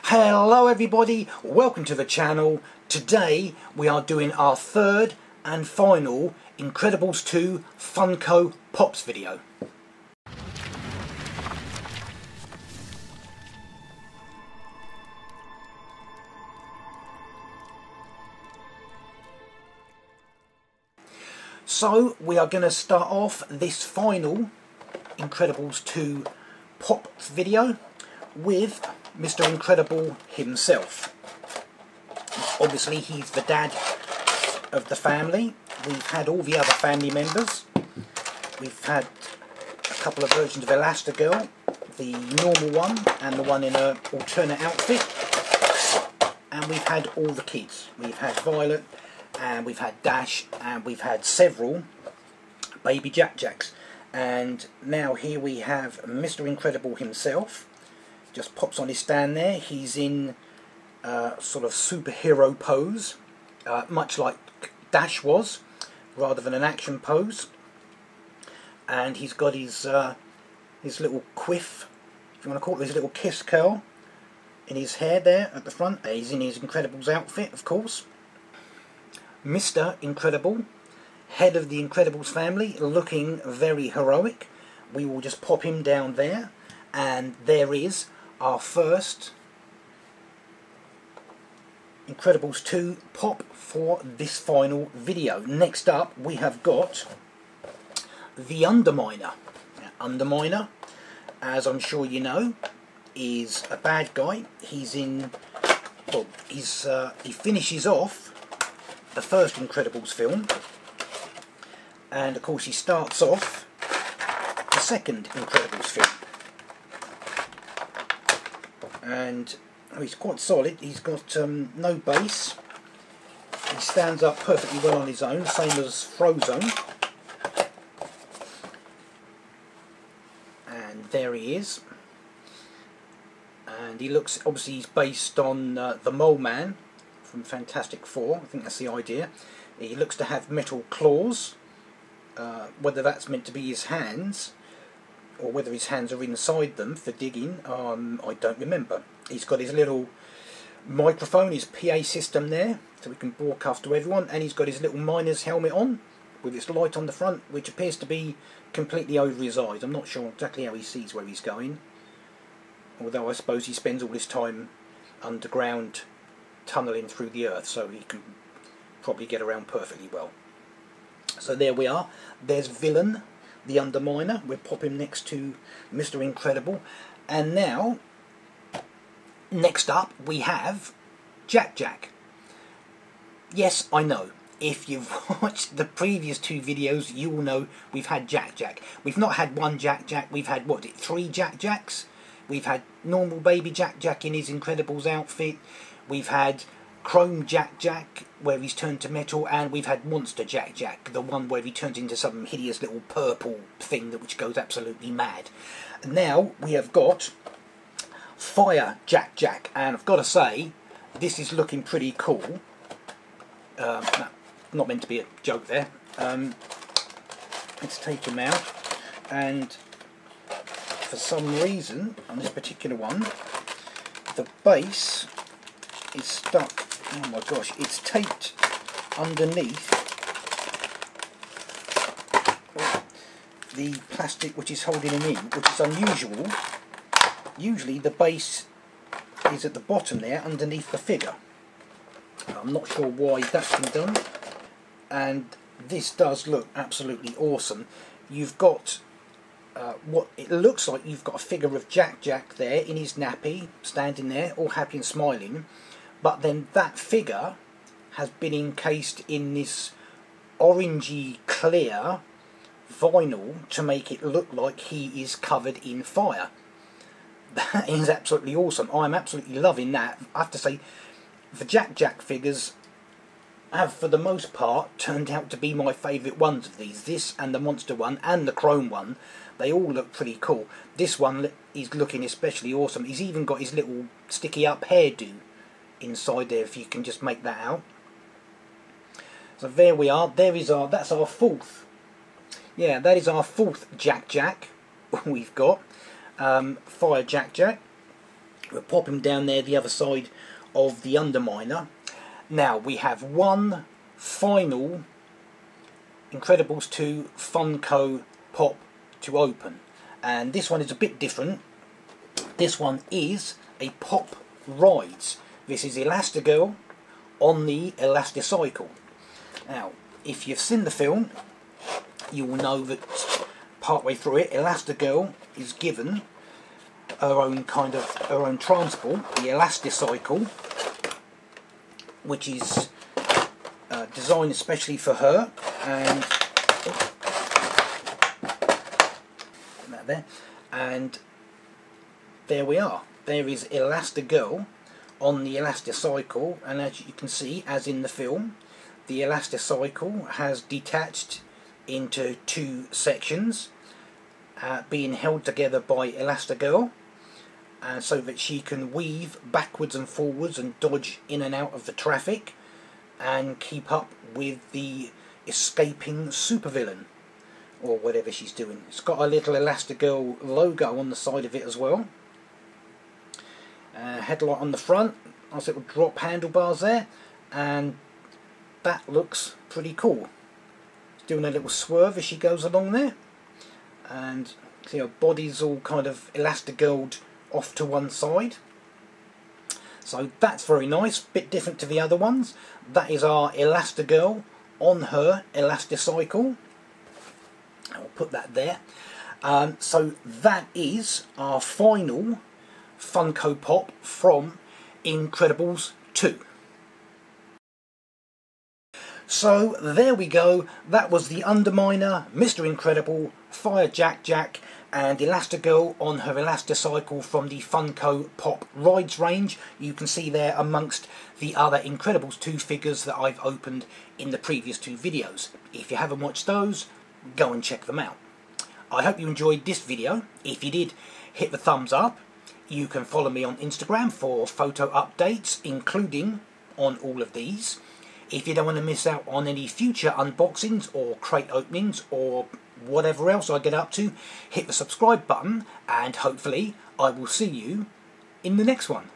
Hello everybody, welcome to the channel. Today we are doing our third and final Incredibles 2 Funko Pops video. So we are going to start off this final Incredibles 2 Pops video with Mr. Incredible himself. Obviously he's the dad of the family. We've had all the other family members. We've had a couple of versions of Elastigirl, the normal one and the one in an alternate outfit. And we've had all the kids. We've had Violet, and we've had Dash, and we've had several baby Jack Jacks. And now here we have Mr. Incredible himself. Just pops on his stand there. He's in sort of superhero pose, much like Dash was, rather than an action pose. And he's got his little quiff, if you want to call it, his little kiss curl in his hair there at the front. He's in his Incredibles outfit, of course. Mr. Incredible, head of the Incredibles family, looking very heroic. We will just pop him down there, and there is our first Incredibles 2 pop for this final video. Next up we have got the Underminer. Underminer, as I'm sure you know, is a bad guy. He's in, well, he finishes off the first Incredibles film, and of course he starts off the second Incredibles film. And he's quite solid. He's got no base. He stands up perfectly well on his own, same as Frozone. And there he is. And he looks, obviously he's based on the Mole Man from Fantastic Four. I think that's the idea. He looks to have metal claws. Whether that's meant to be his hands, or whether his hands are inside them for digging, I don't remember. He's got his little microphone, his PA system there, so we can broadcast to everyone, and he's got his little miner's helmet on, with its light on the front, which appears to be completely over his eyes. I'm not sure exactly how he sees where he's going, although I suppose he spends all his time underground, tunnelling through the earth, so he can probably get around perfectly well. So there we are. There's Villain, the Underminer. We'll pop him next to Mr. Incredible. And now, next up, we have Jack Jack. Yes, I know. If you've watched the previous two videos, you will know we've had Jack Jack. We've not had one Jack Jack. We've had, what, 3 Jack Jacks? We've had normal baby Jack Jack in his Incredibles outfit. We've had Chrome Jack Jack, where he's turned to metal, and we've had Monster Jack Jack, the one where he turns into some hideous little purple thing which goes absolutely mad. And now we have got Fire Jack Jack, and I've got to say, this is looking pretty cool. No, not meant to be a joke there. Let's take him out, and for some reason, on this particular one, the base is stuck. Oh my gosh, it's taped underneath the plastic which is holding him in, which is unusual. Usually the base is at the bottom there, underneath the figure. I'm not sure why that's been done. And this does look absolutely awesome. You've got what it looks like, you've got a figure of Jack Jack there in his nappy, standing there, all happy and smiling. But then that figure has been encased in this orangey clear vinyl to make it look like he is covered in fire. That is absolutely awesome. I'm absolutely loving that. I have to say, the Jack Jack figures have for the most part turned out to be my favourite ones of these. This and the monster one and the chrome one, they all look pretty cool. This one is looking especially awesome. He's even got his little sticky up hairdo inside there, if you can just make that out. So there we are. That's our fourth. Yeah, that is our fourth Jack Jack we've got. Fire Jack Jack. We'll pop him down there the other side of the Underminer. Now we have one final Incredibles 2 Funko Pop to open, and this one is a bit different. This one is a Pop Rides. This is Elastigirl on the Elasticycle. Now, if you've seen the film, you will know that partway through it, Elastigirl is given her own transport, the Elasticycle, which is designed especially for her, and that there, and there we are. There is Elastigirl on the Elasticycle, and as you can see, as in the film, the Elasticycle has detached into two sections, being held together by Elastigirl, so that she can weave backwards and forwards and dodge in and out of the traffic and keep up with the escaping supervillain, or whatever she's doing. It's got a little Elastigirl logo on the side of it as well. Headlight on the front, nice little drop handlebars there, and that looks pretty cool. It's doing a little swerve as she goes along there, and see her body's all kind of Elastigirled off to one side. So that's very nice, bit different to the other ones. That is our Elastigirl on her Elasticycle. I'll put that there. So that is our final Funko Pop from Incredibles 2. So there we go, that was the Underminer, Mr. Incredible, Fire Jack, and Elastigirl on her Elasticycle from the Funko Pop Rides range. You can see there amongst the other Incredibles 2 figures that I've opened in the previous two videos. If you haven't watched those, go and check them out. I hope you enjoyed this video. If you did, hit the thumbs up. You can follow me on Instagram for photo updates, including on all of these. If you don't want to miss out on any future unboxings or crate openings or whatever else I get up to, hit the subscribe button, and hopefully I will see you in the next one.